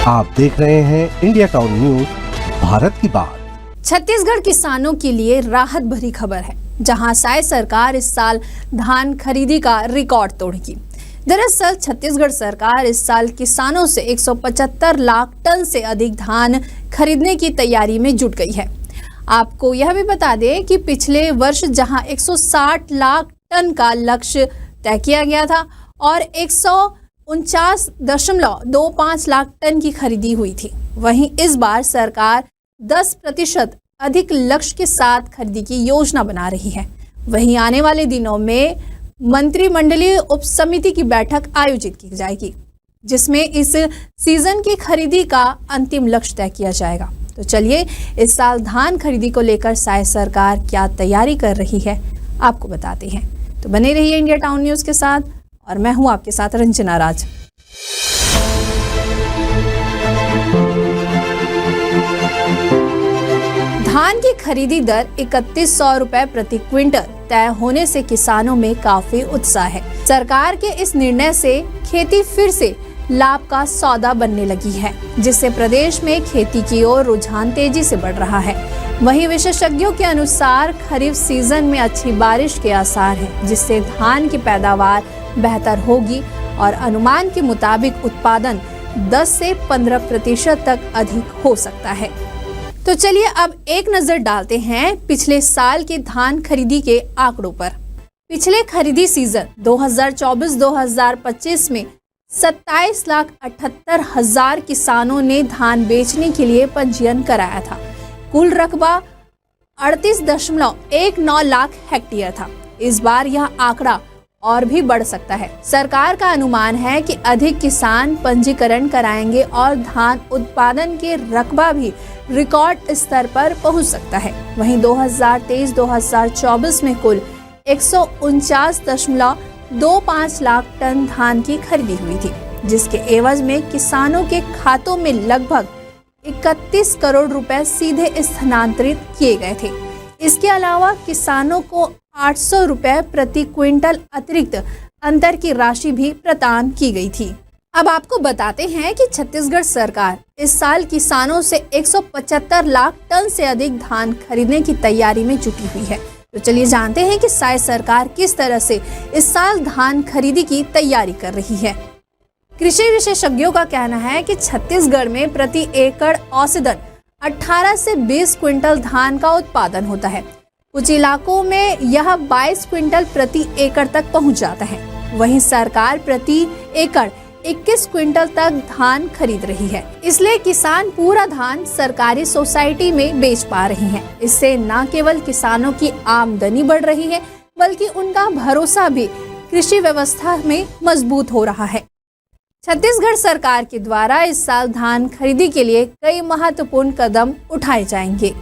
आप देख रहे हैं इंडिया टाउन न्यूज, भारत की बात। छत्तीसगढ़ किसानों के लिए राहत भरी खबर है, जहां साय सरकार इस साल धान खरीदी का रिकॉर्ड तोड़ेगी। दरअसल छत्तीसगढ़ सरकार इस साल किसानों से 175 लाख टन से अधिक धान खरीदने की तैयारी में जुट गई है। आपको यह भी बता दें कि पिछले वर्ष जहां 160 लाख टन का लक्ष्य तय किया गया था और 149.25 लाख टन की खरीदी हुई थी, वहीं इस बार सरकार 10% अधिक लक्ष्य के साथ खरीदी की योजना बना रही है। वहीं आने वाले दिनों में मंत्रिमंडलीय उप समिति की बैठक आयोजित की जाएगी, जिसमें इस सीजन की खरीदी का अंतिम लक्ष्य तय किया जाएगा। तो चलिए इस साल धान खरीदी को लेकर साय सरकार क्या तैयारी कर रही है, आपको बताते हैं। तो बने रहिए इंडिया टाउन न्यूज के साथ, और मैं हूं आपके साथ रंजना राज। धान की खरीदी दर 3100 रुपए प्रति क्विंटल तय होने से किसानों में काफी उत्साह है। सरकार के इस निर्णय से खेती फिर से लाभ का सौदा बनने लगी है, जिससे प्रदेश में खेती की ओर रुझान तेजी से बढ़ रहा है। वहीं विशेषज्ञों के अनुसार खरीफ सीजन में अच्छी बारिश के आसार हैं, जिससे धान की पैदावार बेहतर होगी और अनुमान के मुताबिक उत्पादन 10 से 15% तक अधिक हो सकता है। तो चलिए अब एक नजर डालते हैं पिछले साल के धान खरीदी के आंकड़ों पर। पिछले खरीदी सीजन 2024-2025 में 27,78,000 किसानों ने धान बेचने के लिए पंजीयन कराया था। कुल रकबा 38.19 लाख हेक्टेयर था। इस बार यह आंकड़ा और भी बढ़ सकता है। सरकार का अनुमान है कि अधिक किसान पंजीकरण कराएंगे और धान उत्पादन के रकबा भी रिकॉर्ड स्तर पर पहुंच सकता है। वहीं 2023-2024 में कुल 149.25 लाख टन धान की खरीदी हुई थी, जिसके एवज में किसानों के खातों में लगभग 31 करोड़ रुपए सीधे स्थानांतरित किए गए थे। इसके अलावा किसानों को 800 रुपए प्रति क्विंटल अतिरिक्त अंतर की राशि भी प्रदान की गई थी। अब आपको बताते हैं कि छत्तीसगढ़ सरकार इस साल किसानों से 175 लाख टन से अधिक धान खरीदने की तैयारी में जुटी हुई है। तो चलिए जानते हैं कि साय सरकार किस तरह से इस साल धान खरीदी की तैयारी कर रही है। कृषि विशेषज्ञों का कहना है कि छत्तीसगढ़ में प्रति एकड़ औसतन 18 से 20 क्विंटल धान का उत्पादन होता है। कुछ इलाकों में यह 22 क्विंटल प्रति एकड़ तक पहुंच जाता है। वहीं सरकार प्रति एकड़ 21 क्विंटल तक धान खरीद रही है, इसलिए किसान पूरा धान सरकारी सोसाइटी में बेच पा रही हैं। इससे न केवल किसानों की आमदनी बढ़ रही है, बल्कि उनका भरोसा भी कृषि व्यवस्था में मजबूत हो रहा है। छत्तीसगढ़ सरकार के द्वारा इस साल धान खरीदी के लिए कई महत्वपूर्ण कदम उठाए जाएंगे।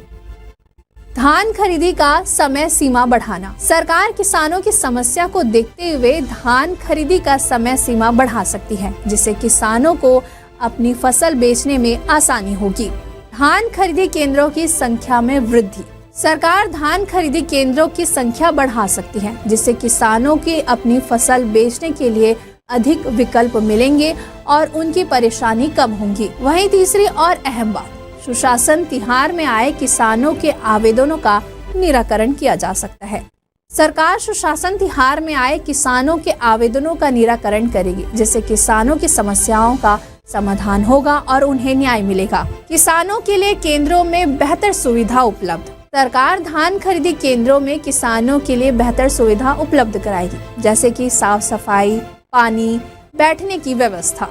धान खरीदी का समय सीमा बढ़ाना। सरकार किसानों की समस्या को देखते हुए धान खरीदी का समय सीमा बढ़ा सकती है, जिससे किसानों को अपनी फसल बेचने में आसानी होगी। धान खरीदी केंद्रों की संख्या में वृद्धि। सरकार धान खरीदी केंद्रों की संख्या बढ़ा सकती है, जिससे किसानों की अपनी फसल बेचने के लिए अधिक विकल्प मिलेंगे और उनकी परेशानी कम होगी। वहीं तीसरी और अहम बात, सुशासन तिहार में आए किसानों के आवेदनों का निराकरण किया जा सकता है। सरकार सुशासन तिहार में आए किसानों के आवेदनों का निराकरण करेगी, जिससे किसानों की समस्याओं का समाधान होगा और उन्हें न्याय मिलेगा। किसानों के लिए केंद्रों में बेहतर सुविधा उपलब्ध। सरकार धान खरीदी केंद्रों में किसानों के लिए बेहतर सुविधा उपलब्ध कराएगी, जैसे कि साफ सफाई, पानी, बैठने की व्यवस्था।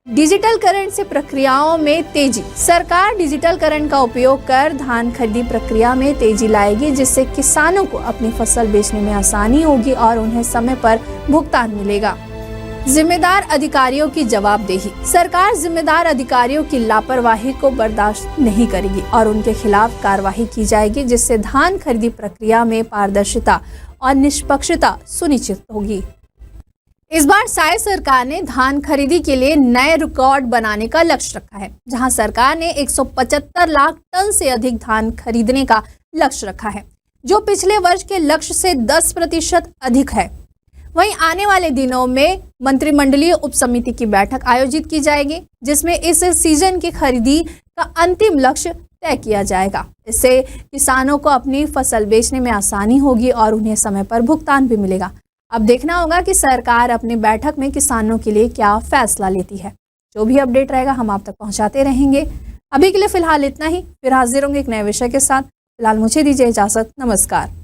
डिजिटलकरण से प्रक्रियाओं में तेजी। सरकार डिजिटलकरण का उपयोग कर धान खरीदी प्रक्रिया में तेजी लाएगी, जिससे किसानों को अपनी फसल बेचने में आसानी होगी और उन्हें समय पर भुगतान मिलेगा। जिम्मेदार अधिकारियों की जवाबदेही। सरकार जिम्मेदार अधिकारियों की लापरवाही को बर्दाश्त नहीं करेगी और उनके खिलाफ कार्रवाई की जाएगी, जिससे धान खरीदी प्रक्रिया में पारदर्शिता और निष्पक्षता सुनिश्चित होगी। इस बार साय सरकार ने धान खरीदी के लिए नए रिकॉर्ड बनाने का लक्ष्य रखा है, जहां सरकार ने 175 लाख टन से अधिक धान खरीदने का लक्ष्य रखा है, जो पिछले वर्ष के लक्ष्य से 10% अधिक है। वहीं आने वाले दिनों में मंत्रिमंडलीय उपसमिति की बैठक आयोजित की जाएगी, जिसमें इस सीजन की खरीदी का अंतिम लक्ष्य तय किया जाएगा। इससे किसानों को अपनी फसल बेचने में आसानी होगी और उन्हें समय पर भुगतान भी मिलेगा। अब देखना होगा कि सरकार अपनी बैठक में किसानों के लिए क्या फैसला लेती है। जो भी अपडेट रहेगा हम आप तक पहुंचाते रहेंगे। अभी के लिए फिलहाल इतना ही, फिर हाजिर होंगे एक नए विषय के साथ। फिलहाल मुझे दीजिए इजाजत। नमस्कार।